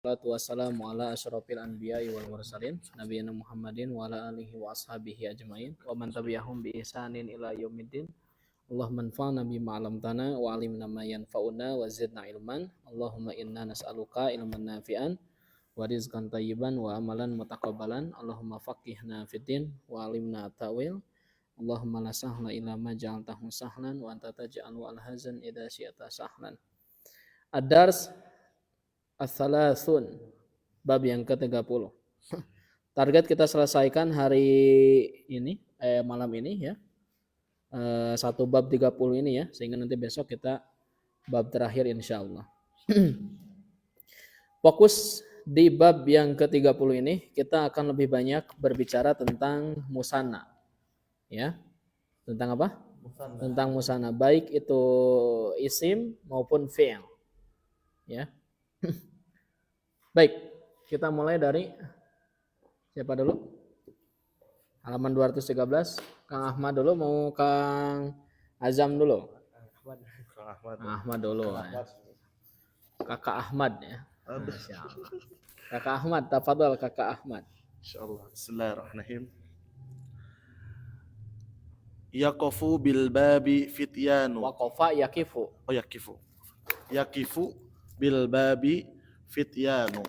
wassalatu wassalamu ala asyrafil anbiya'i wal mursalin nabiyina Muhammadin wa ala alihi wa ashabihi ajmain wa man tabi'ahum bi ihsanin ila yaumiddin. Allahumma anfa'na bima 'allamtana wa 'allimna ma yanfa'una wa zidna ilman. Allahumma inna nas'aluka ilman nafi'an wa rizqan thayyiban wa amalan mutaqabbalan. Allahumma faqihna fiddin wa 'allimna ta'wil. Allahumma la sahla illa ma ja'altahu sahlan wa anta taj'alu al-hazan idza syi'ta sahlan. Ad-dars As-Salasun, bab yang ke-30. Target kita selesaikan hari ini, malam ini ya. Satu bab 30 ini ya, sehingga nanti besok kita bab terakhir insyaallah. Fokus di bab yang ke-30 ini kita akan lebih banyak berbicara tentang musanna. Ya. Tentang apa? Musanna. Tentang musanna, baik itu isim maupun fi'il. Ya. Baik, kita mulai dari siapa dulu? Halaman 213. Kang Ahmad dulu, mau Kang Azam dulu? Kang Ahmad dulu. Kakak Ahmad ya. Kakak Ahmad, tafadhol Kakak Ahmad. Insyaallah. Bismillahirrahmanirrahim. Yaqafu bil babi fityanu. Waqafa yaqifu. Oh, yaqifu. Yaqifu bil babi fityanu.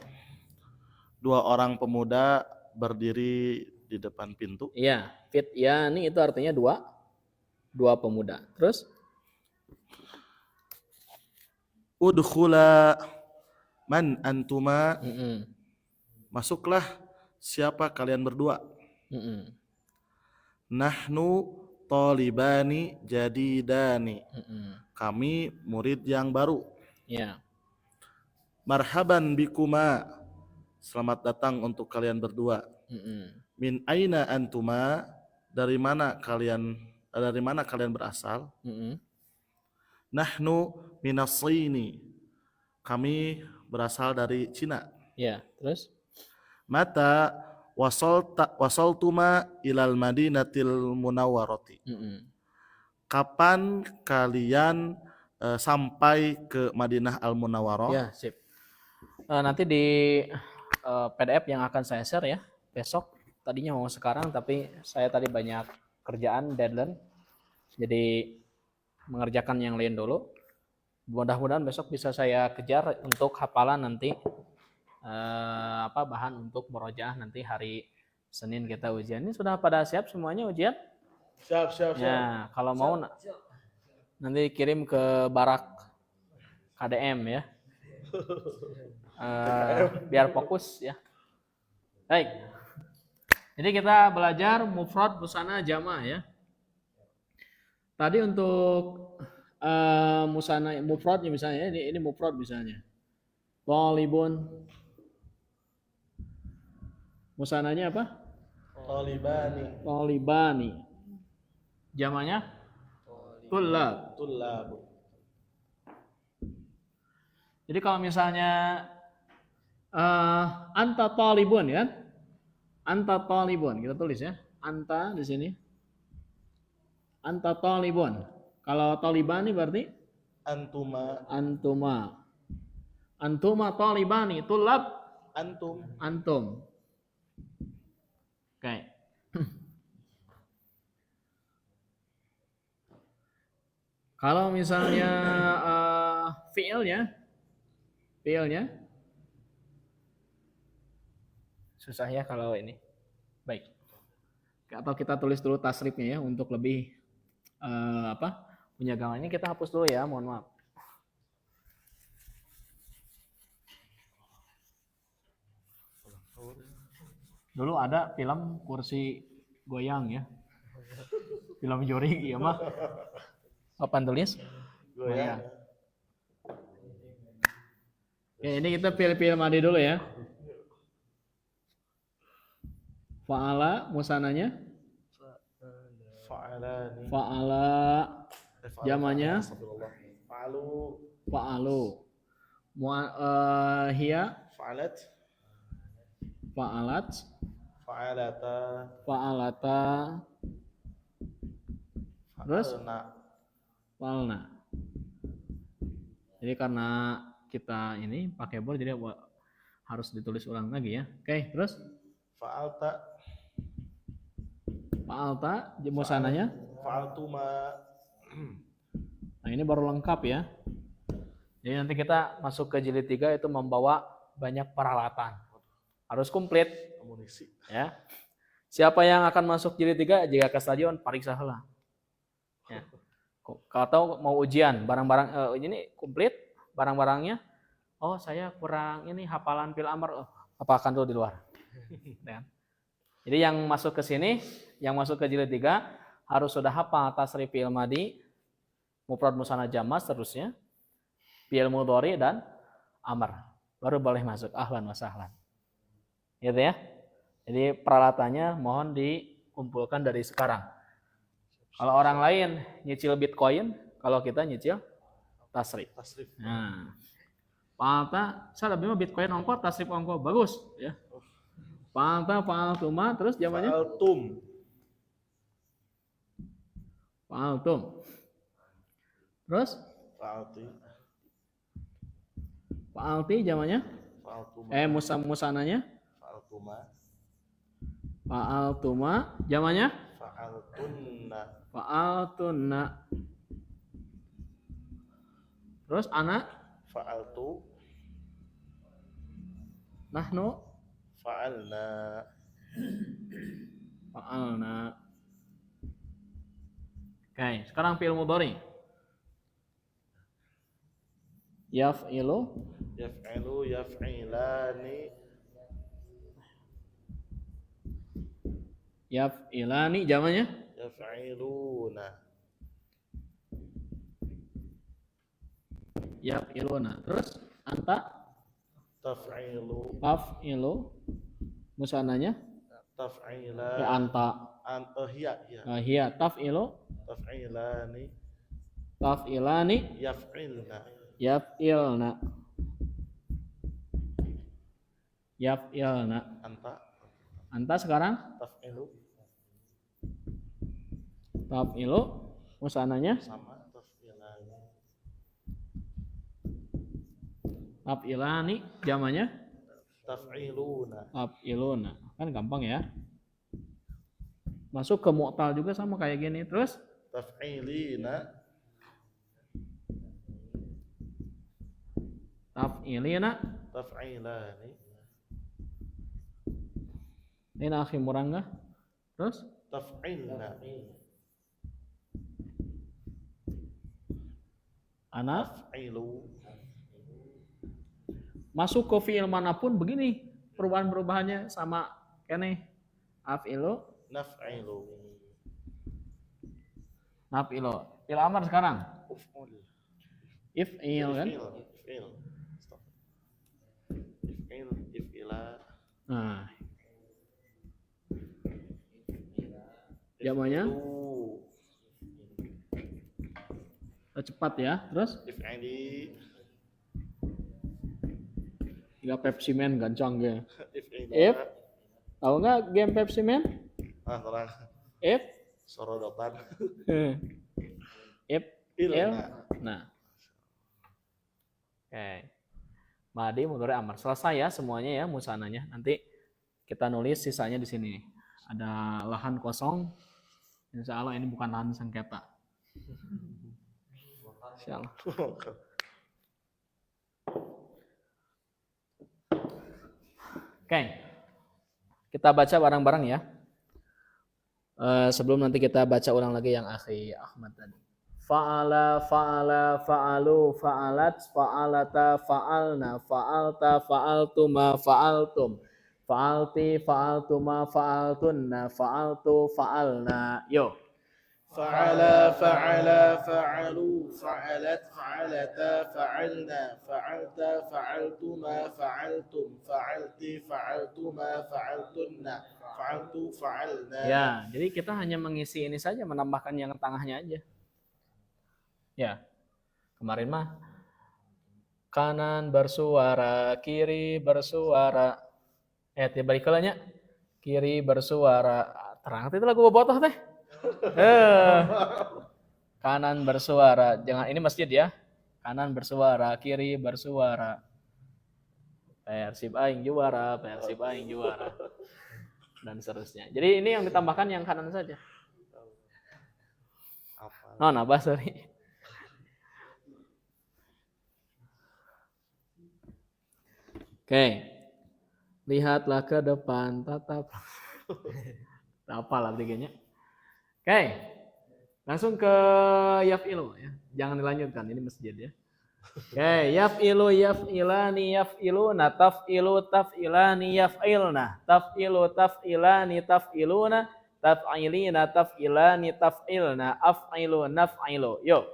Dua orang pemuda berdiri di depan pintu. Iya, fityani itu artinya dua pemuda. Terus Udkhula man antuma. Masuklah, siapa kalian berdua? Nahnu talibani jadidani. Kami murid yang baru. Ya. Marhaban bikuma. Selamat datang untuk kalian berdua. Min aina antuma? Dari mana kalian berasal? Nahnu minasini. Kami berasal dari Cina. Ya, terus? Mata wasaltuma ilal Madinatil Munawwarati. Kapan kalian sampai ke Madinah Al Munawwarah? Ya, sip. Nanti di PDF yang akan saya share ya besok. Tadinya mau sekarang tapi saya tadi banyak kerjaan, deadline. Jadi mengerjakan yang lain dulu. Mudah-mudahan besok bisa saya kejar untuk hafalan nanti bahan untuk murojaah nanti hari Senin kita ujian. Ini sudah pada siap semuanya ujian? Siap. Ya, kalau mau nanti kirim ke barak KDM ya. Biar fokus ya. Baik. Jadi kita belajar mufrad, musanna, jama' ya. Tadi untuk musanna mufradnya misalnya ini mufrad misalnya. Talibun. Musannanya apa? Talibani. Jamanya? Tullab. Jadi kalau misalnya anta talibun ya. Anta talibun, kita tulis ya. Anta di sini. Anta talibun. Kalau talibani berarti antuma. Antuma talibani, tulab antum. Oke. Kalau misalnya fiilnya susah ya kalau ini. Baik. Atau kita tulis dulu tasrifnya ya untuk lebih punya gambar. Ini kita hapus dulu ya, mohon maaf. Dulu ada film kursi goyang ya. Film juri ya mah. Papan tulis goyang. Oke, ini kita pilih madi dulu ya. Fa'ala musananya? Fa'ala jamanya? Fa'alu. Hiya? Fa'alata. Terus? Fa'alna. Jadi karena kita ini pakai board jadi harus ditulis ulang lagi ya. Oke, terus Fa'alta. fa'alta musananya. Fa'altuma. Nah, ini baru lengkap ya. Jadi nanti kita masuk ke jilid 3 itu membawa banyak peralatan. Harus komplit Amunisi. ya. Siapa yang akan masuk jilid 3 jika ke stadion pariksa heula. Ya. Kalau mau ujian barang-barang ini komplit barang-barangnya. Oh, saya kurang ini hafalan fil amr. Hafalkan dulu di luar. Ya. Jadi yang masuk ke sini, yang masuk ke jilid 3 harus sudah hafal tasrif fi'il madi, mufrad musanna jamma seterusnya, fi'il mudhari dan amr. Baru boleh masuk. Ahlan wa sahlan. Gitu ya. Jadi peralatannya mohon dikumpulkan dari sekarang. Kalau orang lain nyicil Bitcoin, kalau kita nyicil tasrif. Nah, Fa'alta, saya lebih mah Bitcoin ongko, tasrif ongko, bagus ya. Fa'alta, fa'altuma, terus jawabannya? Fa'altum. Terus? Fa'alti jawabannya? Musananya? Fa'altuma, jawabannya? Fa'altunna. Terus anak? Fa'altu. Nahnu? Fa'alna. Fa'alna. Oke, sekarang fi'il mudhari. Yaf'ilu. Yaf'ilu, yaf'ilani. Yaf'ilani jawabannya? Yaf'iluna. Yaf'iluna. Terus anta? Taf'ilu. Taf'ilu. Musananya? Taf'ila. Anta. Hiya. Hiya. Taf'ilu. Taf'ilani. Taf'ilani. Yaf'ilna. Yaf'ilna. Yaf'ilna. Anta sekarang? Taf'ilu. Taf'ilu. Musananya? Sama. Taf'ilani. Taf'ilani. Jamannya? Taf'iluna. Taf'iluna. Kan gampang ya. Masuk ke mu'tal juga sama kayak gini. Terus? Taf'ilina. Taf'ilina. Taf'ilani. Ini akhi murangga. Terus? Taf'ilna. Ana. Taf'ilu. Masuk ke fi'il manapun begini. Perubahan-perubahannya sama kene. Af'ilu. Naf'ilu. Naf'ilu. Fi'il amar sekarang. Uf'ul. If'il kan? If'il. Stop. If'il. If'ila. Nah. Jamannya? Cepat ya. Terus? If'ili. Tiga Pepsi Man gancang ge. If'ila. Tahu nggak game Pepsi Man? Terang. If. Sorodotan. If. Ilna. Nah. Oke. Madi mudhari amar. Selesai ya semuanya ya musananya. Nanti kita nulis sisanya di sini. Ada lahan kosong. Insya Allah ini bukan lahan sengketa. Insya Allah. Oke. Kita baca bareng-bareng ya. Sebelum nanti kita baca ulang lagi yang akhi Ahmad tadi. Fa'ala, fa'ala, fa'alu, fa'alat, fa'alata, fa'alna, fa'alta, fa'altuma, fa'altum, fa'alti, fa'altuma, fa'altunna, fa'altu, fa'alna. Yo. Fa'ala, fa'ala, fa'alu, fa'alat, fa'alata, fa'alna, fa'alta, fa'altuma, fa'altum, fa'alti, fa'altuma, fa'altunna, fa'altu, fa'alna. Ya, jadi kita hanya mengisi ini saja, menambahkan yang tengahnya aja. Ya, kemarin mah kanan bersuara, kiri bersuara. Balik kelanya, kiri bersuara. Terang itu lagu bobotoh teh. Kanan bersuara, jangan ini masjid ya. Kanan bersuara, kiri bersuara. Persib aing juara, Persib aing juara. Dan seterusnya. Jadi ini yang ditambahkan yang kanan saja. Apa? Apa sorry. Oke. Lihatlah ke depan, tatap. Apalah tiganya. Oke. Langsung ke yaf'ilu ya. Jangan dilanjutkan, ini masjid ya. Oke, yaf'ilu yaf'ilani yaf'iluna taf'ilu taf'ilani yaf'ilna taf'ilu taf'ilani taf'iluna taf'ilina taf'ilani taf'ilna af'ilu naf'ilu. Yuk.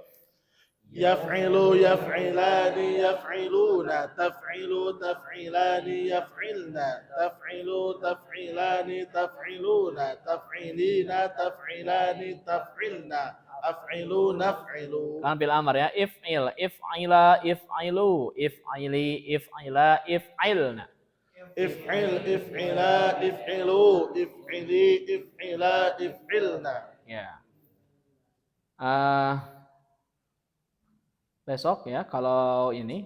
يفعل يفعلان يفعلون تفعل تفعلان يفعلن تفعل تفعلان تفعلون تفعلين تفعلان تفعلن أفعل نفعل. Kan bil amar ya. If'il, if'ila, if'ilu, if'ili, if'ila, if'ilna. افعل افعلا افعلوا افعلي افعلا افعلنا. Ya. Besok ya kalau ini.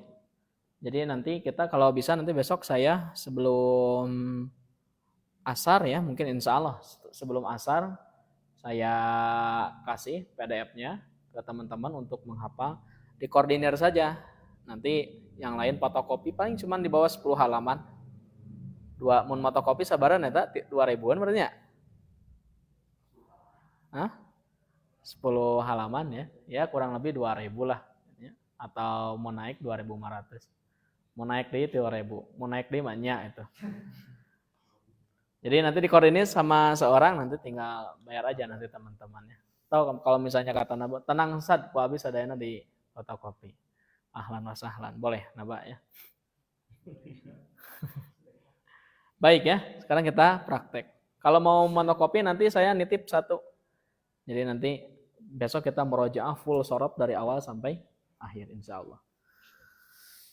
Jadi nanti kita kalau bisa nanti besok saya sebelum asar ya, mungkin insya Allah sebelum asar saya kasih PDF-nya ke teman-teman untuk menghafal, dikoordinir saja. Nanti yang lain fotokopi paling cuma di bawah 10 halaman. Dua mun fotokopi sabaran eta 2000-an berarti ya? Hah? 10 halaman ya. Ya kurang lebih 2000 lah ya. Atau mau naik 2500. Mau naik di 3000, mau naik di banyak itu. Jadi nanti dikoordinir sama seorang, nanti tinggal bayar aja nanti teman-temannya. Tahu kalau misalnya kata Naba, tenang sad, ku habis adanya di fotokopi. Ahlan wa sahlan, boleh Naba ya. Baik ya, sekarang kita praktek. Kalau mau monokopi nanti saya nitip satu. Jadi nanti besok kita merojaah full sorot dari awal sampai akhir insya Allah.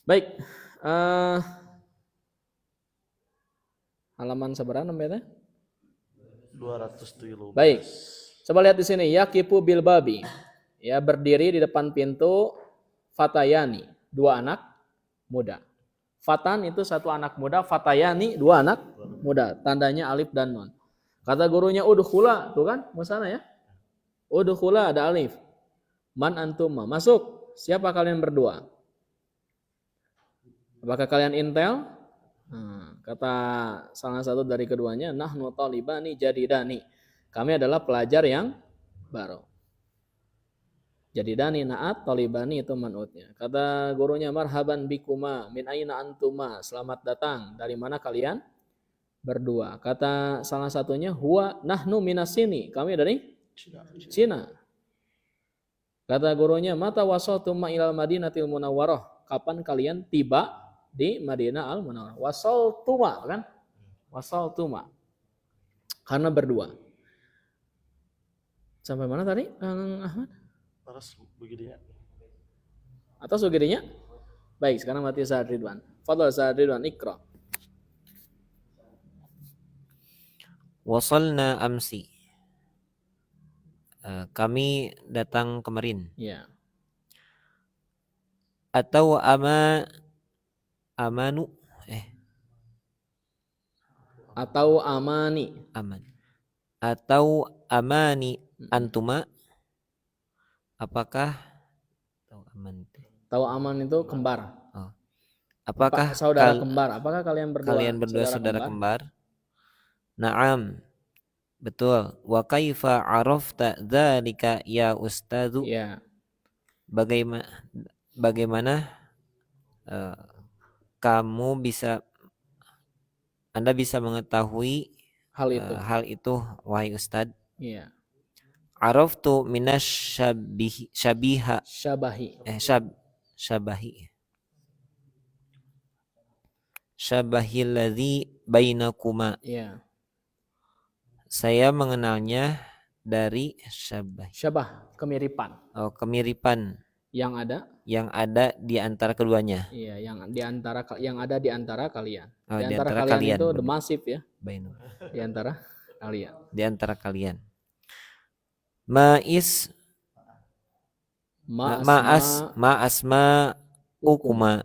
Baik. Halaman seberapa namanya? 217. Baik. Coba lihat di sini, yaqifu bil babi. Ya, berdiri di depan pintu fatayani, dua anak muda. Fatan itu satu anak muda, fatayani dua anak muda. Tandanya alif dan nun. Kata gurunya udkhula, tuh kan? Musana ya. Udkhula ada alif. Man antuma, masuk. Siapa kalian berdua? Apakah kalian intel? Kata salah satu dari keduanya, nahnu talibani jadidani. Kami adalah pelajar yang baru. Jadidani naat, talibani itu man'utnya. Kata gurunya, marhaban bikuma, min aina antuma, selamat datang. Dari mana kalian? Berdua. Kata salah satunya, huwa nahnu minasini. Kami dari Cina. Kata gurunya, mata wasaltuma ilal madinatil munawwarah. Kapan kalian tiba di Madinah al-Munawwarah? Wasaltuma kan? Wasaltuma. Karena berdua. Sampai mana tadi Kang Ahmad? Terus begini ya. Atas begininya? Baik, sekarang mati Sa'ad Ridwan. Fadhal Sa'ad Ridwan, ikra. Wasalna amsi. Kami datang kemarin. Ya. Atau amanu Atau amani. aman. Atau amani antuma. Apakah tahu aman itu? Tahu aman itu kembar. Oh. Apakah saudara kembar? Apakah kalian berdua saudara kembar? Naam. Betul. Wa kaifa arafta dzalika ya ustadzu? Ya. Bagaimana Anda bisa mengetahui hal itu wahai ustadz? Iya. Araftu minas syabahi. Syabahil ladzi bainakuma. Iya. Saya mengenalnya dari Syabah, kemiripan. Oh, kemiripan yang ada di antara keduanya. Iya, yang ada di antara kalian. Oh, di antara kalian itu the massive ya. Bainu. Di antara kalian. Di antara kalian. Ma'asma ukuma.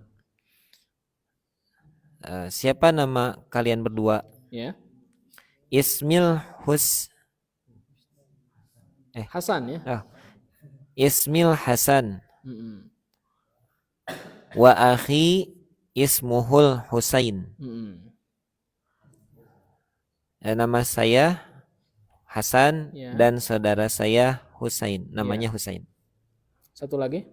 Siapa nama kalian berdua? Ya. Ismil Hasan ya. Ismil Hasan Mm-mm. wa akhi ismuhul Husain. Mm-mm. Nama saya Hasan Ya. dan saudara saya Husain. Namanya Ya. Husain. Satu lagi.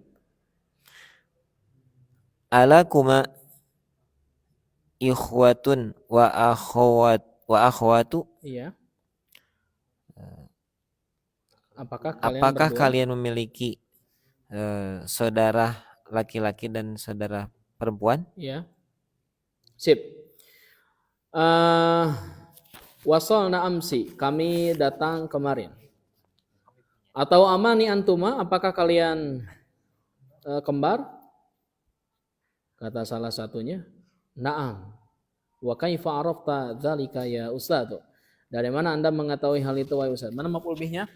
Alakuma ikhwatun wa akhwatu. Iya. Apakah Apakah berdua? kalian memiliki saudara laki-laki dan saudara perempuan? Iya. Sip. Wasolna amsi, kami datang kemarin. Atau amani antuma, apakah kalian kembar? Kata salah satunya, na'am. Wa kaifa arafta dzalika ya ustadz? Dari mana Anda mengetahui hal itu wahai ustadz? Mana maf'ul bihnya?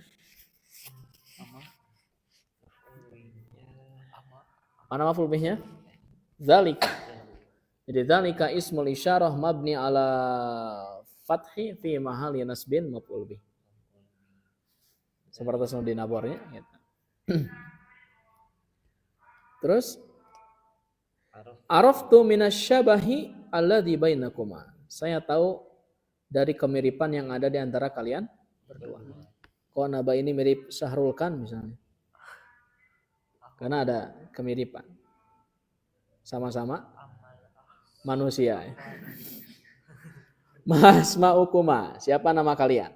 Mana maf'ul bihnya? Dzalika. Jadi dzalika ismul isyarah mabni ala fathi fi mahalli nasbin maf'ul bih. Seperti di nabornya gitu. Terus araftu minasyabahi alladzi bainakuma. Saya tahu dari kemiripan yang ada di antara kalian berdua. Kok Naba ini mirip Syahrul Khan misalnya? Karena ada kemiripan. Sama-sama manusia. Mas ma'ukuma, siapa nama kalian?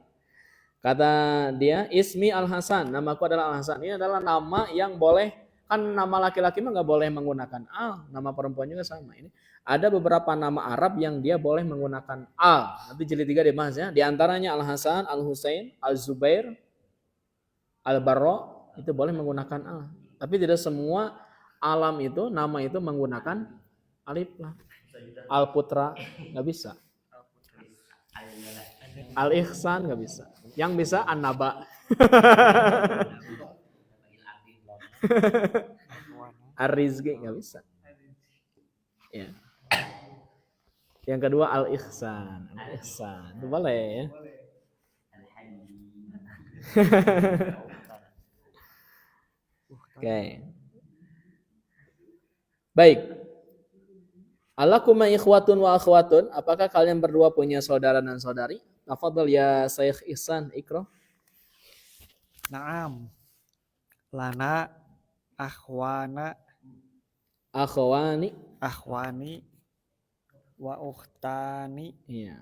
Kata dia, Ismi Al-Hasan, namaku adalah Al-Hasan. Ini adalah nama yang boleh, kan nama laki-laki mah nggak boleh menggunakan al, nama perempuan juga sama. Ini ada beberapa nama Arab yang dia boleh menggunakan al. Nanti jilid 3 dibahas ya. Di antaranya Al-Hasan, Al-Husain, Al-Zubair, Al-Barra itu boleh menggunakan al. Tapi tidak semua alam itu, nama itu menggunakan alif lam. Al-Putra nggak bisa. Al-Ihsan nggak bisa. Yang bisa An-Naba. Ar-Rizki nggak bisa. Ya. Yang kedua Al-Ihsan. Al-Ihsan itu boleh ya. Oke. Baik. Alakuma ikhwatun wa akhwatun. Apakah kalian berdua punya saudara dan saudari? Tafadhal ya Syekh Ihsan Ikra. Naam. Lana akhwana akhwani wa ukhtani. Iya.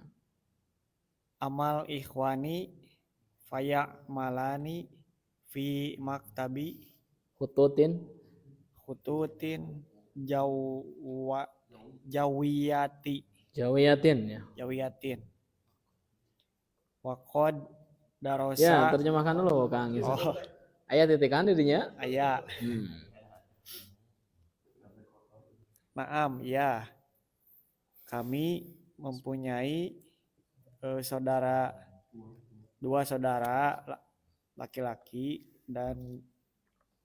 Amal ikhwani faya malani fi maktabi Khututin jawiyatin ya. jawiyatin waqad darosa. Ya, terjemahkan dulu Kang. Ayat titikan dirinya. Ayat. Naam, ya. Kami mempunyai dua saudara laki-laki dan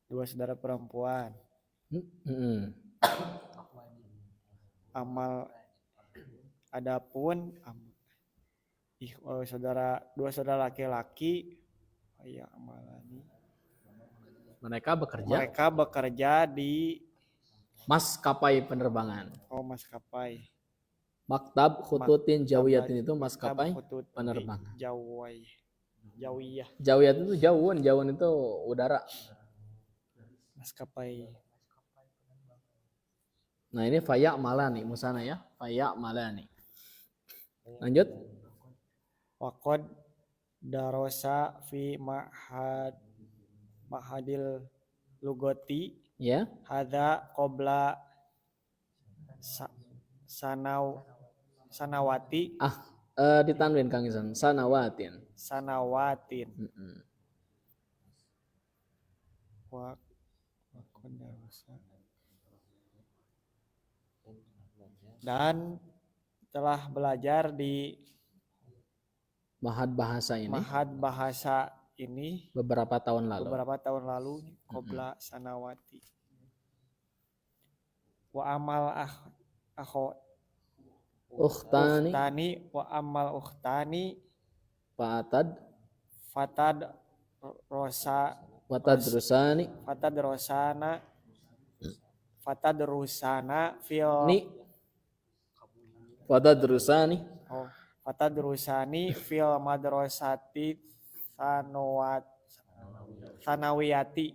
dua saudara perempuan. Amal adapun dua saudara laki-laki ya amalani. Mereka bekerja di maskapai penerbangan. Oh, maskapai. Maktab khututin jawiyatin itu maskapai penerbangan. Jawiyah. Jawiyat itu jauhan itu udara. Maskapai. Nah, ini faya malani musana ya. Faya malani. Lanjut. Waqad darosa fi mahadil lugoti ya. Hadza qabla sanawati. Ditanwin Kang Isan. Sanawatin. Dan telah belajar di Mahad bahasa ini beberapa tahun lalu qabla sanawati. Wa amal ukhtani, ukhtani wa ammal ukhtani fatad, fatad rosa watadrusani, fatad rosana fatad rusana fil ni, watadrusani, oh, fatad rusani fil madrasati sanawiyati.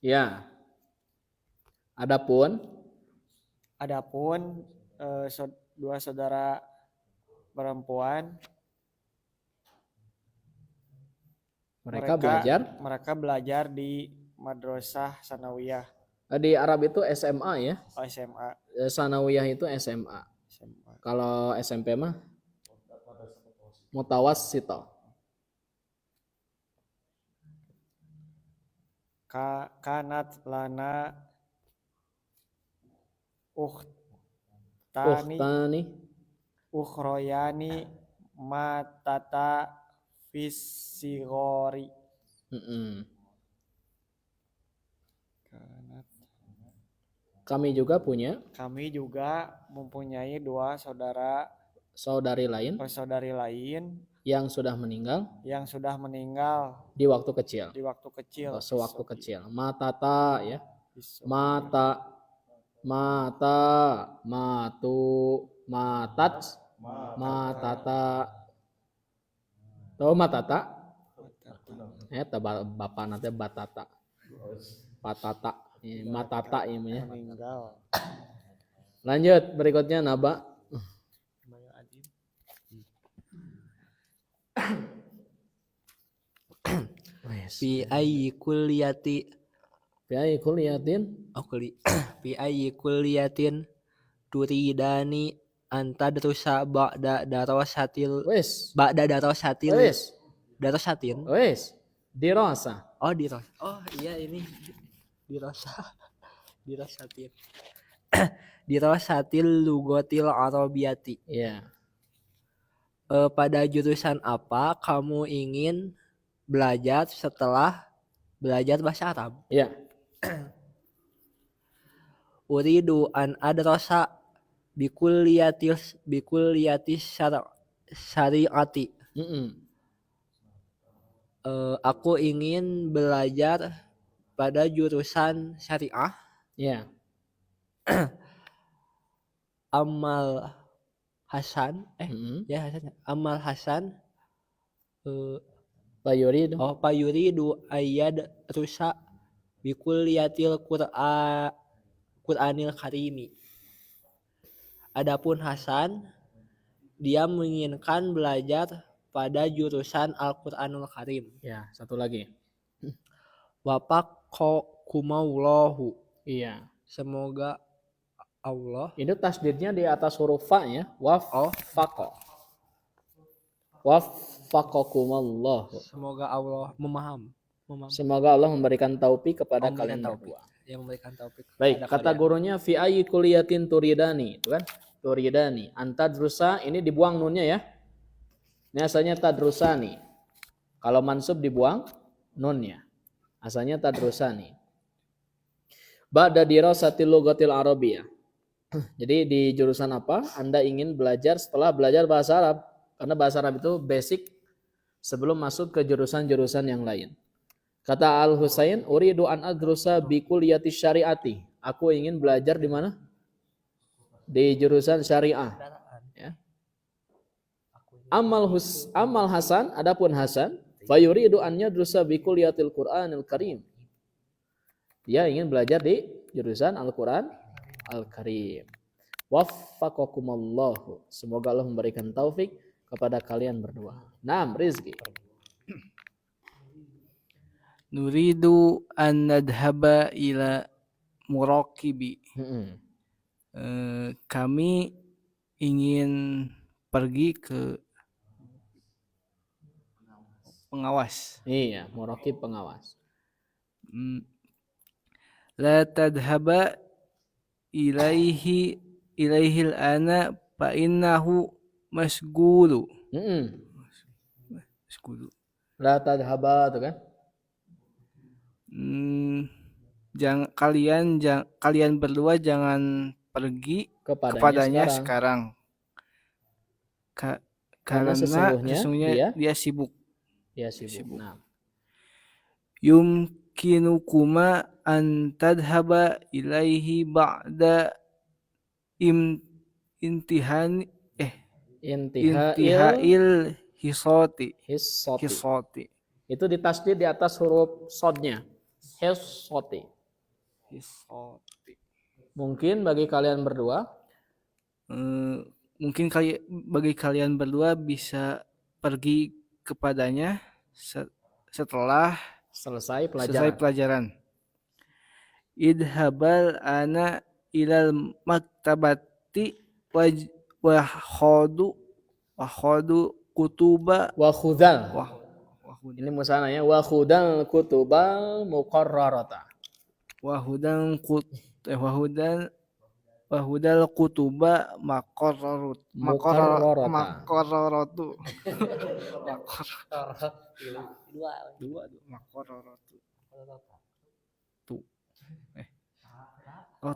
ya. Adapun Adapun dua saudara perempuan mereka belajar di madrasah sanawiyah di Arab itu SMA ya. SMA. Sanawiyah itu SMA. Kalau SMP mah mutawassito. Kanat lana ukhtani ukhroyani matata fisigori. Kami juga mempunyai dua saudari lain yang sudah meninggal di waktu kecil. Sewaktu kecil. Matata ya. Matu, matat, matata. Tahu matata? Bapak nanti batata. Patata. Matata ini ya. Lanjut berikutnya Naba. Fi ayyi kulliyatin fi ayyi kulliyatin turidani antadrusa ba'da darasatin dirasa. Oh dirasa. Oh iya ini dirasatin dirasatil lugotil arabiyati. Iya. Pada jurusan apa kamu ingin belajar setelah belajar bahasa Arab? Iya. Uridu an adrasa bikulliyatis syariati. Aku ingin belajar pada jurusan syariah. Ya. Amal Hasan Amal Hasan Payuridu ayyad rusa bikulliyatil Qur'anil Karimi. Adapun Hasan dia menginginkan belajar pada jurusan Al-Qur'anul Karim. Ya, satu lagi. Wafaqakumullahu. Iya. Semoga Allah. Ini tasdidnya di atas huruf fa ya. Waffaqakumullahu. Semoga Allah Semoga Allah memberikan taufik kepada kalian berdua. Yang memberikan taufik. Baik, kata gurunya fi ayyi kulliyatin turidani, itu kan? Turidani. Antadrusa ini dibuang nunnya ya. Ini asalnya tadrusani. Kalau mansub dibuang nunnya. Asalnya tadrusani. Ba'da dirasatil lughatil arabiyyah. Jadi di jurusan apa Anda ingin belajar setelah belajar bahasa Arab? Karena bahasa Arab itu basic sebelum masuk ke jurusan-jurusan yang lain. Kata Al-Husain, uridu an adrusa bi kulliyati syariati. Aku ingin belajar di mana? Di jurusan syariah. Ya. Amal Hasan, adapun Hasan, fayuridu an yadrusa bi kulliyatil Qur'anil Karim. Dia ingin belajar di jurusan Al-Qur'an Al-Karim. Waffaqakumullahu. Semoga Allah memberikan taufik kepada kalian berdua. Naam, Rizki. Nuridu an nadhhaba ila muraqibi. Kami ingin pergi ke pengawas. Iya, muraqib pengawas. La tadhhaba ilaihil ana fa innahu masgulu. La tadhhaba itu kan? Kalian berdua jangan pergi kepadanya sekarang. Karena sesungguhnya dia sibuk. dia sibuk. Nah, Yumkinukuma an tadhhaba ilaihi ba'da intihan intihail hisoti. Itu ditasdid di atas huruf sodnya. Hisoti. Mungkin bagi kalian berdua bagi kalian berdua bisa pergi kepadanya setelah selesai pelajaran. Idhabal ana ilal maktabati wahodu kutuba wakhudal. Ini musananya wakhudal kutubal muqarrarata. Wahudal kutuba makororatu. Makororatu.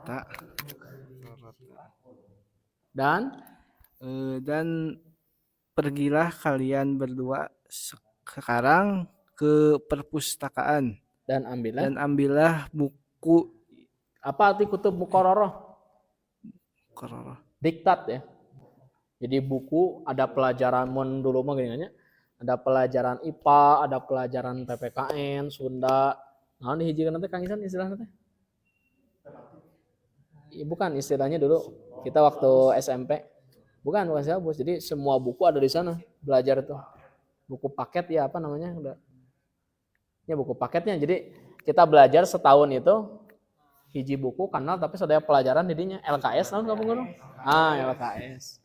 Tak. Dan pergilah kalian berdua sekarang ke perpustakaan dan ambillah buku. Apa arti kutub muqarrarah? Diktat ya. Jadi buku ada pelajaran dulu mah gini, ada pelajaran IPA, ada pelajaran PPKN, Sunda. Nah, dihijikeun teh Kang Isan istilahnya teh. Bukan istilahnya dulu kita waktu SMP. Bukan silabus. Jadi semua buku ada di sana belajar itu. Buku paket ya apa namanya? Udah. Ya buku paketnya. Jadi kita belajar setahun itu hiji buku kanal tapi sadaya pelajaran didinya LKS naon kamu ngono? LKS.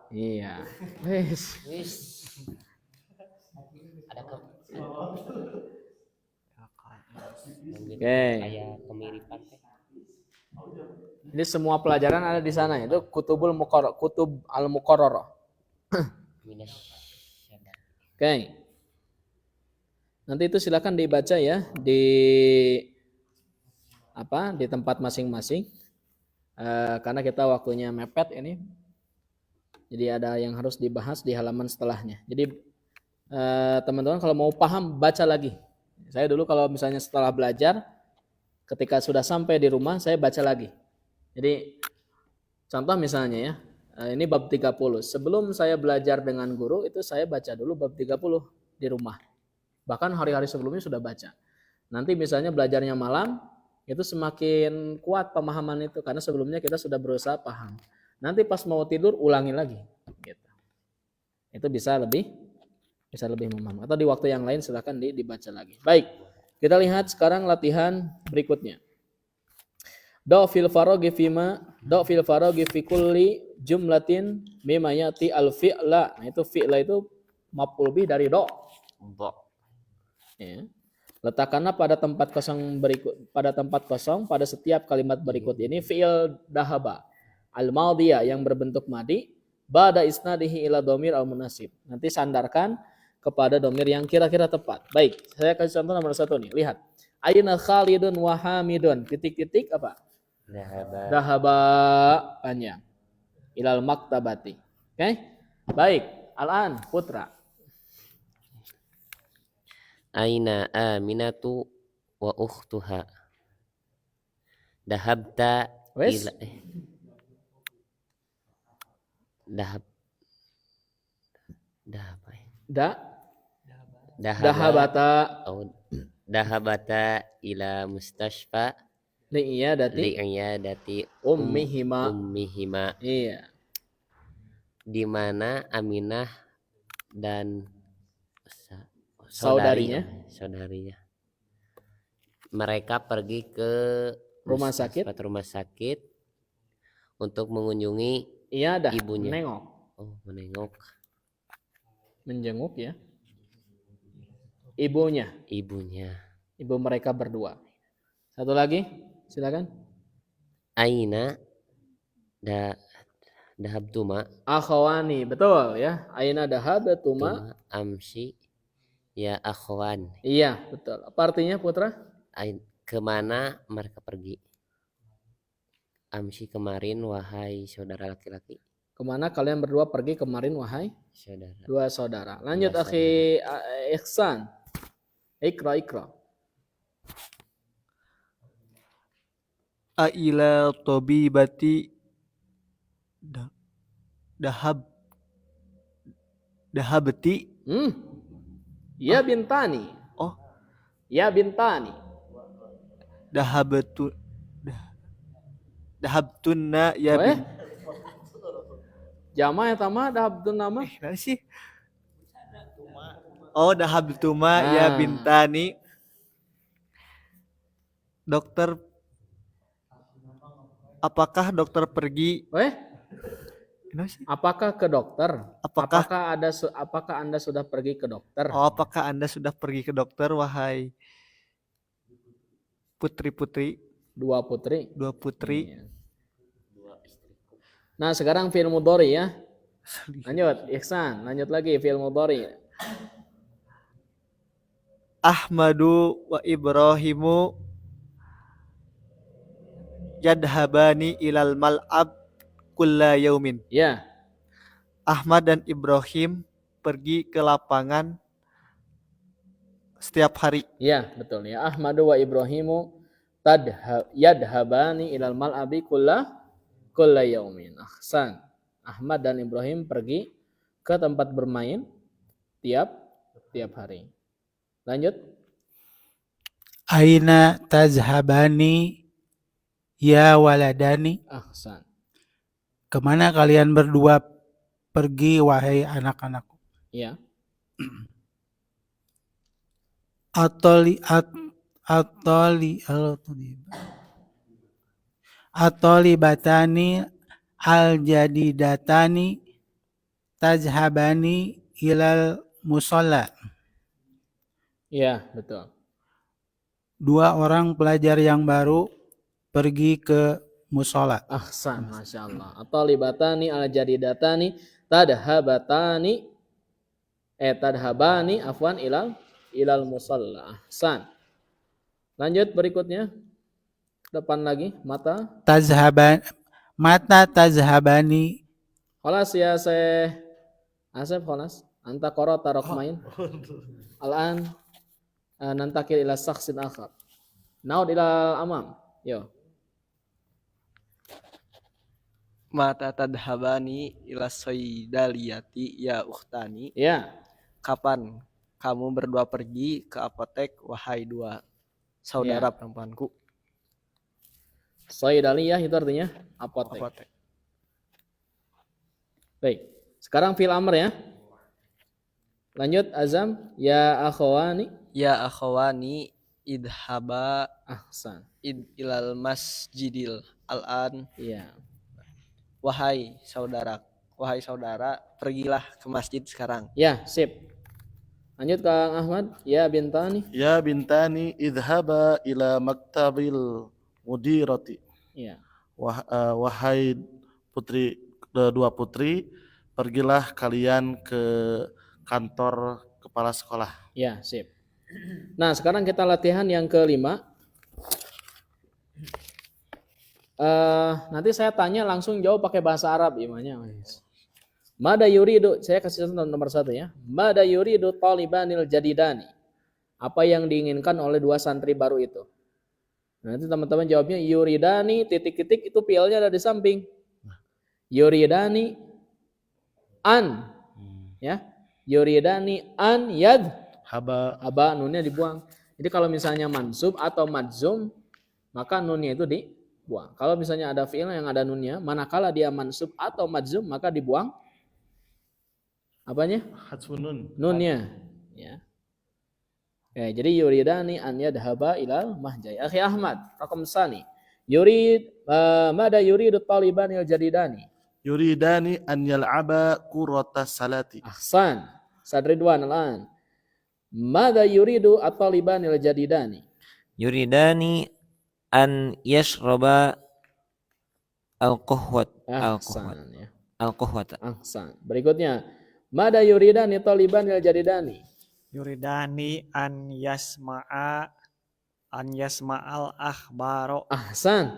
Iya. Wis. Ada kayak kemiripan teh. Jadi semua pelajaran ada di sana itu kutub al-muqarrarah. Oke. Nanti itu silakan dibaca ya di tempat masing-masing. Karena kita waktunya mepet ini. Jadi ada yang harus dibahas di halaman setelahnya. Jadi teman-teman kalau mau paham baca lagi. Saya dulu kalau misalnya setelah belajar ketika sudah sampai di rumah saya baca lagi. Jadi contoh misalnya ya, ini bab 30. Sebelum saya belajar dengan guru itu saya baca dulu bab 30 di rumah. Bahkan hari-hari sebelumnya sudah baca. Nanti misalnya belajarnya malam, itu semakin kuat pemahaman itu karena sebelumnya kita sudah berusaha paham. Nanti pas mau tidur ulangi lagi gitu. Itu bisa lebih memahami. Atau di waktu yang lain silakan dibaca lagi. Baik. Kita lihat sekarang latihan berikutnya. Do fil faraghi fi kulli jumlatin mimma yati al fi'la. Nah, itu fi'la itu maf'ul bih dari do. Ya. Letakkanlah pada tempat kosong pada setiap kalimat berikut ini fi'il dahaba al-madiyah yang berbentuk madi ba'da isnadihi ila dhamir al-munasib. Nanti sandarkan kepada dhamir yang kira-kira tepat. Baik, saya kasih contoh nomor 1 nih. Lihat. Aina Khalidun wa Hamidun. Titik-titik apa? Dahaba panjang. Ilal maktabati. Oke? Baik. Al-an Putra. Aina Aminatu wa ukhtuha. Dahabta ila dahabata ila mustashfa li'iyadati ummihima. Iya. Di mana Aminah dan saudarinya mereka pergi ke rumah sakit untuk mengunjungi ibunya. Menengok. Menjenguk ya. Ibunya. Ibu mereka berdua. Satu lagi, silakan. Aina dahabtuma. Akhwani, betul ya. Aina dahabtuma amsi ya akhwan. Iya, betul. Apa artinya Putra? Kemana mereka pergi? Amsi kemarin wahai saudara laki-laki. Kemana kalian berdua pergi kemarin wahai saudara. dua saudara. Lanjut Dua akhi Ihsan. Ikra. Aila tabibati da- dahab dahabti. Ya bintani. Oh, Ya bintani. dahabtu dahabtunna ya Oh, bin. Jama ya tama dahabtun nama. Nah sih. Oh, dahabtuma ya Nah. bintani. Dokter, apakah dokter pergi? Kenapa sih? Apakah ke dokter? Apakah Apakah Anda sudah pergi ke dokter? Oh, apakah Anda sudah pergi ke dokter, wahai putri-putri, Dua putri. dua putri? Iya. Nah, sekarang fi'il mudhari ya. Lanjut, Ihsan. Lanjut lagi fi'il mudhari. Ahmadu wa Ibrahimu yadhabani ilal mal'ab kulla yaumin. Ya. Ahmad dan Ibrahim pergi ke lapangan setiap hari. Ya, betul ya. Ahmadu wa Ibrahimu yadhabani ilal mal'abi kulla yaumin. Ahsan. Ahmad dan Ibrahim pergi ke tempat bermain tiap hari. Lanjut. Aina tazhabani ya waladani. Ahsan. Kemana kalian berdua pergi wahai anak-anakku? Ya. Atoli batani al jadidatani tazhabani ilal musalla. Ya, betul. Dua orang pelajar yang baru pergi ke musola. Ahsan, Masya Allah. At-talibatani al-jadidatani tadhabani afwan ilal musalla. Ahsan. Lanjut berikutnya. Depan lagi, mata tazhabani. Khalas ya Syekh Asef, khalas. Anta qara'ta raqmain. Al-an nantakil ila shakhsin akhar. Naud ila amam. Yo. Mata tadhabani ila saydaliyati ya ukhtani. Ya. Kapan kamu berdua pergi ke apotek, wahai dua saudara Ya. perempuanku? Saydaliyah itu artinya apotek. Baik. Sekarang fil amr ya. Lanjut Azam, ya akhwani. Ya akhwani idhaba Ahsan. ilal masjidil al-an. Iya. Wahai saudara, pergilah ke masjid sekarang. Ya, sip. Lanjut Kang Ahmad, ya bintani. Ya bintani idhaba ila maktabil mudirati. Iya. Wahai putri, dua putri, pergilah kalian ke kantor kepala sekolah. Ya, sip. Nah, sekarang kita latihan yang kelima. Nanti saya tanya langsung jawab pakai bahasa Arab imannya. Mada yuridu, saya kasih contoh nomor 1 ya. Mada yuridu talibanil jadidani. Apa yang diinginkan oleh dua santri baru itu? Nanti teman-teman jawabnya yuridani titik-titik itu fi'ilnya ada di samping. Yuridani an. Ya. Yuridani an haba nunnya dibuang. Jadi kalau misalnya mansub atau madzum maka nunnya itu dibuang. Kalau misalnya ada fi'il yang ada nunnya, manakala dia mansub atau madzum maka dibuang apanya? Hadfun nun. Nunnya. Ya. Oke, jadi yuridani an yadhaba ilal mahjai. Akhi Ahmad, raqam sani. Mada yuridu talibanil jadidani. Yuridani an yal'aba kurata salati. Ahsan. Sadridwan al-an. Mada yuridu at-talibanil jadidani. Yuridani an yashraba al-qahwat. Ahsan. Ya. Al-qahwata. Ahsan. Berikutnya. Mada yuridani talibanil jadidani. Yuridani an yasma'al akhbaro. Ahsan.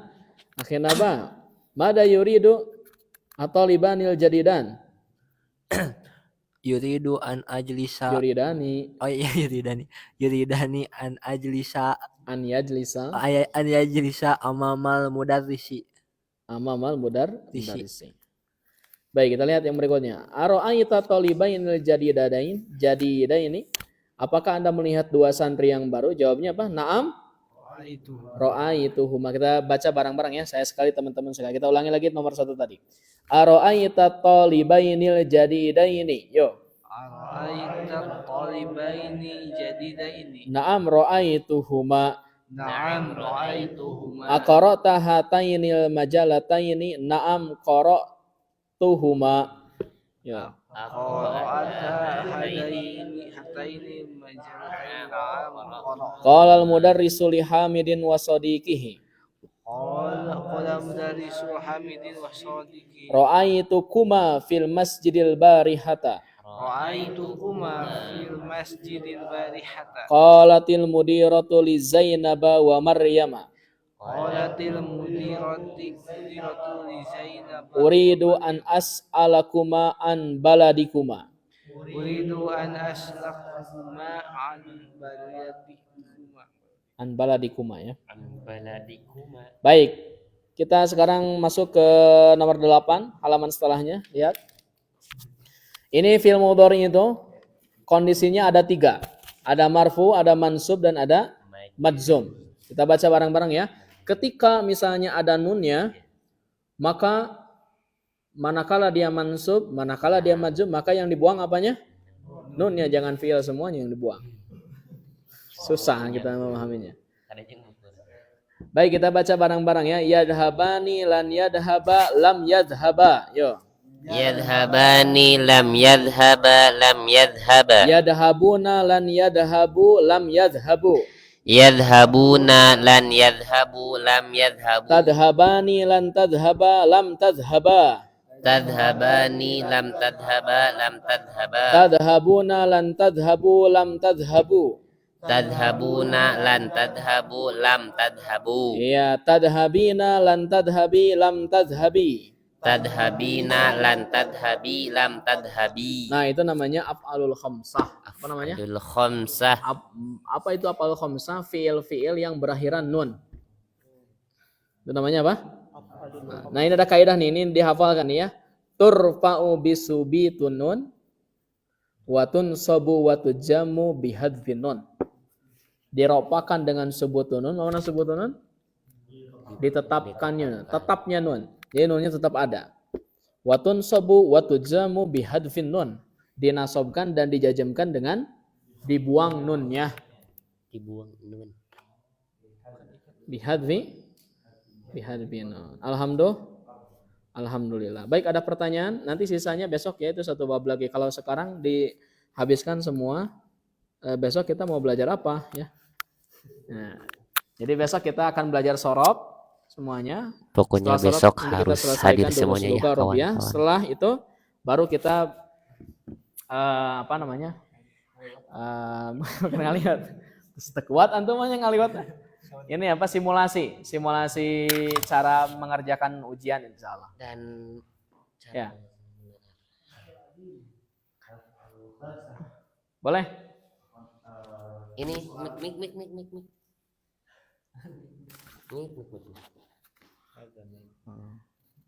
Akhirnya apa? Mada yuridu At-talibanil jadidan. Yuridu an ajlisa. Yuridani Oh iya yuridani. Yuridani an ajlisa an yajlisa an yajlisa amamal mudarrisi. amamal mudarrisi. Baik, kita lihat yang berikutnya. Ara'aita talibainil jadidaini? Apakah Anda melihat dua santri yang baru? Jawabnya apa? Naam. Ra'aituhuma. Kita baca bareng-bareng ya. Saya sekali, teman-teman sekali. Kita ulangi lagi nomor 1 tadi. Ara'aita talibainil jadidaini? Yo. Ara'aita talibaini jadidaini. Naam ra'aituhuma. Na'am ra'aituhuma. Aqra'ta hatainil majalataini? Naam qara'tuhuma. Ya. Qara'ata hataini majalataini. Na'am qara'tuhuma. Qala al-mudarrisu li Hamidin wa sadiqihi. Qala mudarrisu Hamidin wa sadiqihi. Ra'aitukuma fil masjidil barihata. Ra'aitukuma fil masjidil barihata. Qalatil mudiratu li Zainaba wa Maryama. Qalatil mudiratu li Zainab. Uridu an as'alakuma an baladikuma. Uridu an aslakuma an baladikuma. An baladikuma ya. An baladikuma. Baik. Kita sekarang masuk ke nomor 8, halaman setelahnya. Lihat. Ini fi'il mudhari itu kondisinya ada 3. Ada marfu, ada mansub, dan ada madzum. Kita baca bareng-bareng ya. Ketika misalnya ada nunnya, maka manakala dia mansub, manakala dia madzum, maka yang dibuang apanya? Nunnya, jangan fi'il semuanya yang dibuang. Susah kita memahaminya. Baik, kita baca bareng-bareng ya. Yadhabani lan yadhaba lam yadhaba. Yo. Yadhabani lam yadhaba lam yadhaba. Yadhabuna lan yadhabu lam yadhabu. Yadhabuna lan yadhabu lam yadhabu. Tadhabani lan tadhaba lam tadhaba. Tadhabani lam tadhaba lam tadhaba. Tadhabuna lan tadhabu lam tadhabu. Tadhabuna lan tadhabu lam tadhabu. Iya, tadhabina lan tadhabi lam tadhabi. Tadhabina lan tadhabi lam tadhabi. Nah, itu namanya af'alul khamsah. Apa namanya? Af'alul khamsah. Apa itu af'alul khamsah? Fi'il yang berakhiran nun. Itu namanya apa? Nah, ini ada kaidah nih, ini dihafalkan nih ya. Turfa'u bisubitun nun wa tunsabu wa tujamu bihadfin nun. Diropakan dengan subutun nun. Mana subutun nun? Ditetapkannya, tetapnya nun. Jadi nunnya tetap ada. Wa tunsabu wa tujamu bihadfin nun. Dinasobkan dan dijajamkan dengan dibuang nunnya. Dibuang nun. Bihadfi nun. Alhamdulillah. Baik, ada pertanyaan? Nanti sisanya besok ya, itu 1 bab lagi. Kalau sekarang dihabiskan semua, besok kita mau belajar apa ya? Nah, jadi besok kita akan belajar sorob semuanya. Pokoknya Setelah besok sholat, harus kita selesaikan hadir dulu semuanya ya seluruh rupiah. kawan-kawan. Setelah itu baru kita apa namanya? Ngaliwat. Kuat antum mah ngaliwat. Ini apa, simulasi cara mengerjakan ujian insyaallah. Dan Ya. Boleh? ini mik.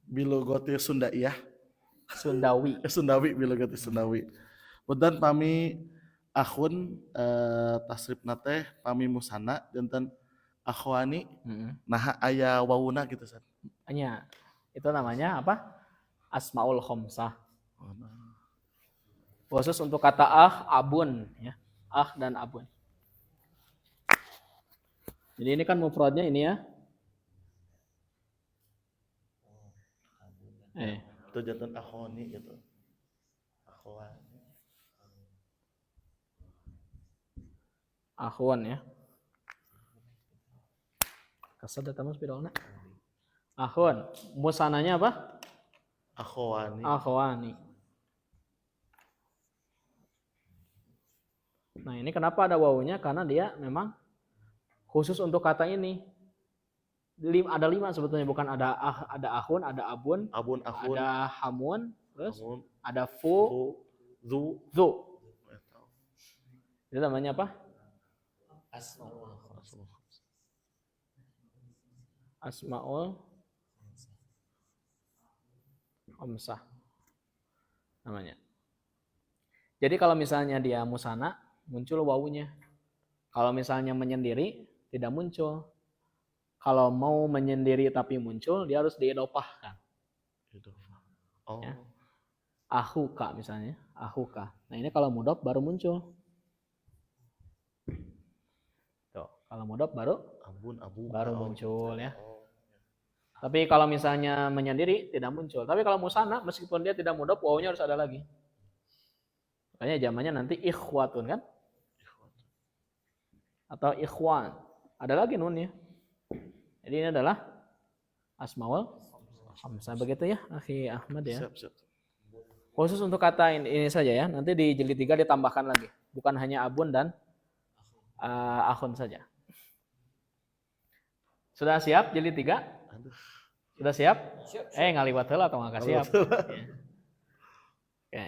Bilogoti Sundaiyah. Sundawi. Bilogoti Sundawi. Punten pami akhun tasrif nate pami musana janten akhwani nah aya wawuna gitu san. Hanya itu namanya apa? Asmaul khamsah. Khusus untuk kata abun ya. Dan abun. Jadi ini kan mufradnya ini ya. Itu janten akhwani gitu. Akhwani. Akhwan ya. Kasada tamas piralna. Akhwan. Musananya apa? Akhwani. Akhwani. Nah, ini kenapa ada wawunya? Karena dia memang khusus untuk kata ini. Ada 5 sebetulnya, bukan ada ahun, ada abun, Abun, akhun, ada hamun, terus amun, ada fu, zu. zu. Itu namanya apa? Asmaul khamsah namanya. Jadi kalau misalnya dia musana, muncul wawunya. Kalau misalnya menyendiri, tidak muncul. Kalau mau menyendiri tapi muncul, dia harus diidopahkan. Oh. Ya. Ahuka misalnya, ahuka. Nah ini kalau mudhof baru muncul. Tuh, kalau mudhof baru Abun, abu, baru muncul ya. Tapi kalau misalnya menyendiri tidak muncul. Tapi kalau musana meskipun dia tidak mudhof, wawunya harus ada lagi. Makanya zamannya nanti ikhwatun kan? Atau ikhwan. Ada lagi nunnya. Jadi ini adalah asmaul khamsah. Begitu ya, Akhi Ahmad ya. Siap. Khusus untuk kata ini saja ya. Nanti di jilid 3 ditambahkan lagi. Bukan hanya abun dan akhun saja. Sudah siap jilid 3? Sudah siap? Ngaliwat heula atau nggak siap? Oke.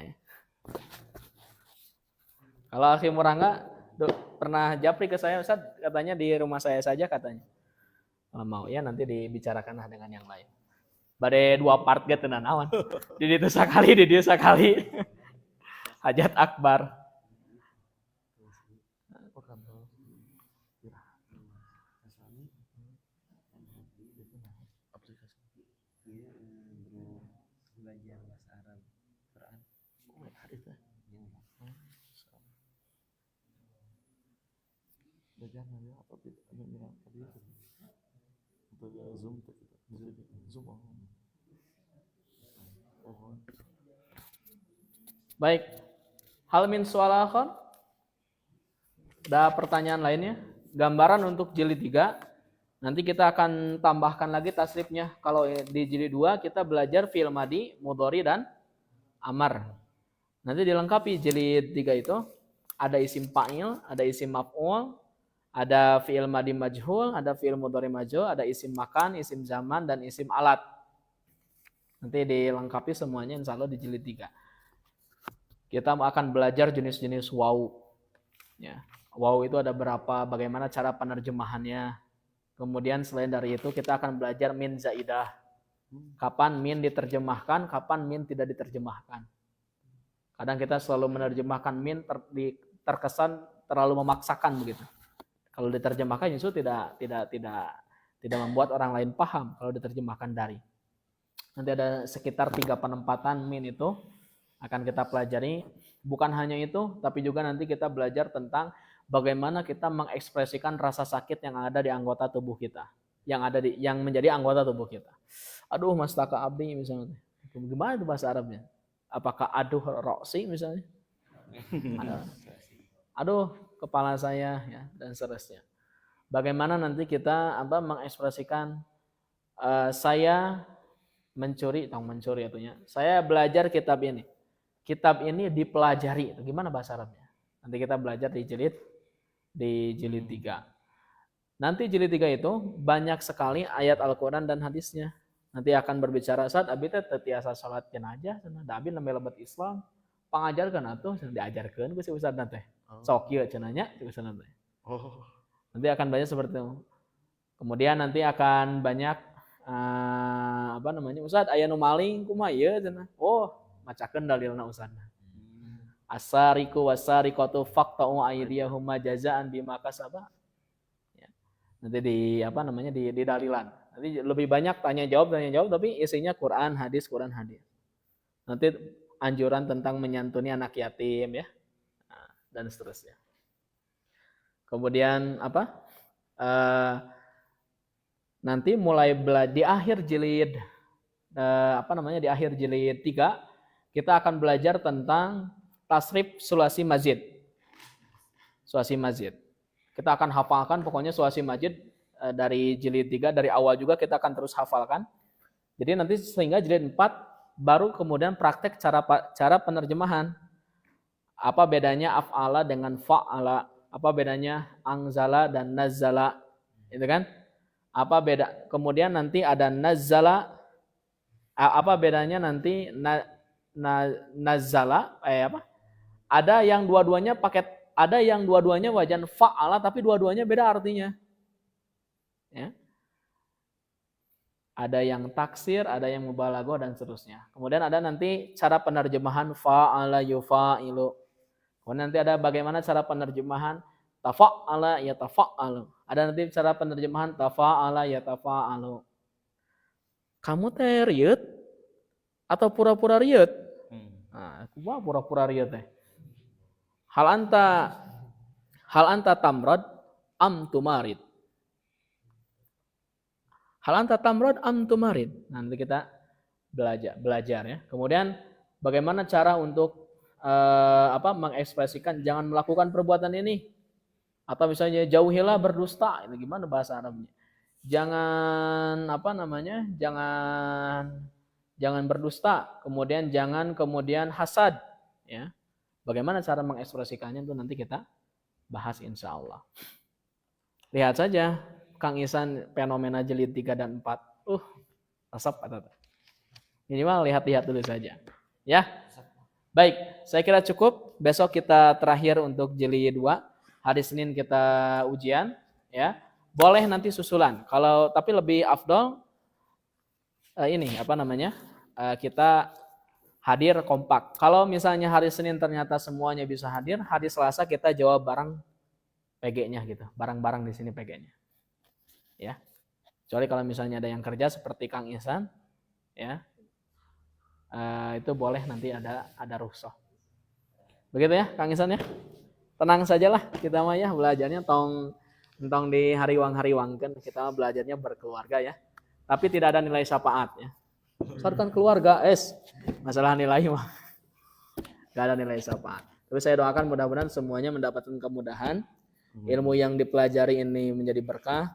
Kalau Akhi Murangga pernah japri ke saya, Ustaz, katanya di rumah saya saja katanya. Kalau mau ya nanti dibicarakanlah dengan yang lain. Bade 2 part gitu naon. Di ditu sakali, di dieu sakali. Hajat akbar. Baik. Hal min su'al akhar? Ada pertanyaan lainnya? Gambaran untuk jilid 3. Nanti kita akan tambahkan lagi tasrifnya. Kalau di jilid 2 kita belajar fi'il madi, mudhari dan amar. Nanti dilengkapi jilid 3 itu ada isim fa'il, ada isim maf'ul, ada fi'il madi majhul, ada fi'il mudhari majhul, ada isim makan, isim zaman dan isim alat. Nanti dilengkapi semuanya insyaallah di jilid 3. Kita akan belajar jenis-jenis waw. Ya. Waw itu ada berapa, bagaimana cara penerjemahannya. Kemudian selain dari itu kita akan belajar min zaidah. Kapan min diterjemahkan, kapan min tidak diterjemahkan. Kadang kita selalu menerjemahkan min terkesan terlalu memaksakan begitu. Kalau diterjemahkan justru tidak membuat orang lain paham kalau diterjemahkan dari. Nanti ada sekitar 3 penempatan min itu akan kita pelajari. Bukan hanya itu, tapi juga nanti kita belajar tentang bagaimana kita mengekspresikan rasa sakit yang ada di anggota tubuh kita, yang menjadi anggota tubuh kita. Aduh, mastaka abdi misalnya. Gimana itu bahasa Arabnya? Apakah aduh roksi misalnya? Aduh, kepala saya ya dan seterusnya. Bagaimana nanti kita mengekspresikan saya mencuri atunya. Saya belajar kitab ini. Kitab ini dipelajari. Gimana bahasa Arabnya? Nanti kita belajar di jilid 3. Nanti jilid 3 itu banyak sekali ayat Al-Qur'an dan hadisnya. Nanti akan berbicara saat abi teh tiasa salat jenazah cenah. Da abi namanya lebat Islam. Pangajarkeun atuh diajarkeun ku si ustadna teh. Sok ieu cenah nya si ustadna teh. Oh. Nanti akan banyak seperti itu. Kemudian nanti akan banyak Ustaz aya nu maling kumaha ieu cenah. Oh, macakeun dalilna ustadna. Asariku wasariqatu faqta'u aydiyahuma jazaan bima kasaba. Ya. Nanti di dalilan. Nanti lebih banyak tanya jawab tapi isinya Quran hadis. Nanti anjuran tentang menyantuni anak yatim ya. Nah, dan seterusnya. Kemudian nanti mulai di akhir jilid di akhir jilid 3 kita akan belajar tentang tasrif sulasi mazid. Sulasi mazid. Kita akan hafalkan pokoknya sulasi mazid dari jilid 3 dari awal juga kita akan terus hafalkan. Jadi nanti sehingga jilid 4 baru kemudian praktek cara penerjemahan. Apa bedanya af'ala dengan fa'ala? Apa bedanya angzala dan nazzala? Itu kan? Apa beda? Kemudian nanti ada nazala. Apa bedanya nanti nazala? Apa? Ada yang dua-duanya wajan fa'ala tapi dua-duanya beda artinya. Ya. Ada yang taksir, ada yang mubalaghah dan seterusnya. Kemudian ada nanti cara penerjemahan fa'ala yufa'ilu. Kemudian nanti ada bagaimana cara penerjemahan tafa'ala yatafa'alu. Ada nanti cara penerjemahan tafa'ala yatafa'alu. Kamu teh riut atau pura-pura riut? Nah, kumaha pura-pura riut teh. Hal anta tamrad am tumarid. Hal anta tamrad am tumarid. Nanti kita belajar ya. Kemudian bagaimana cara untuk mengekspresikan jangan melakukan perbuatan ini. Atau misalnya jauhilah berdusta. Itu gimana bahasa Arabnya? Jangan jangan berdusta, kemudian jangan hasad, ya. Bagaimana cara mengekspresikannya itu nanti kita bahas insya Allah. Lihat saja Kang Ihsan fenomena jilid 3 dan 4. Resep atau minimal lihat-lihat dulu saja. Ya. Baik, saya kira cukup. Besok kita terakhir untuk jilid 2. Hari Senin kita ujian, ya. Boleh nanti susulan. Tapi lebih afdol kita hadir kompak. Kalau misalnya hari Senin ternyata semuanya bisa hadir, hari Selasa kita jawab bareng PG-nya gitu. Barang-barang di sini PG-nya. Ya. Kecuali kalau misalnya ada yang kerja seperti Kang Ihsan, ya. Itu boleh nanti ada rukhsah. Begitu ya, Kang Ihsan ya. Tenang sajalah kita mah ya belajarnya tentang di hariwang kan kita belajarnya berkeluarga ya. Tapi tidak ada nilai syafaat ya. Soalnya keluarga, masalah nilai mah. Gak ada nilai syafaat. Tapi saya doakan mudah-mudahan semuanya mendapatkan kemudahan. Ilmu yang dipelajari ini menjadi berkah,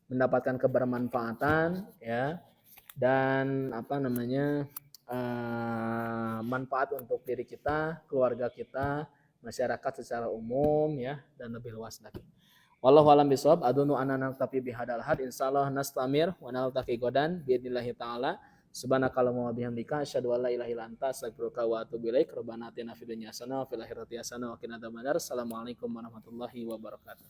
mendapatkan kebermanfaatan ya. Dan manfaat untuk diri kita, keluarga kita, masyarakat secara umum ya, dan lebih luas lagi. Wallahu a'lam bishawab. Adunu anana tapi bihadal had insyaallah nastamir wa naltaqi godan biidznillah taala. Subhanakallahumma wa bihamdika asyhadu an la ilaha illa anta astaghfiruka wa atubu ilaik. Rabbana atina fid dunya hasanah wa fil akhirati hasanah wa qina adzabannar. Assalamualaikum warahmatullahi wabarakatuh.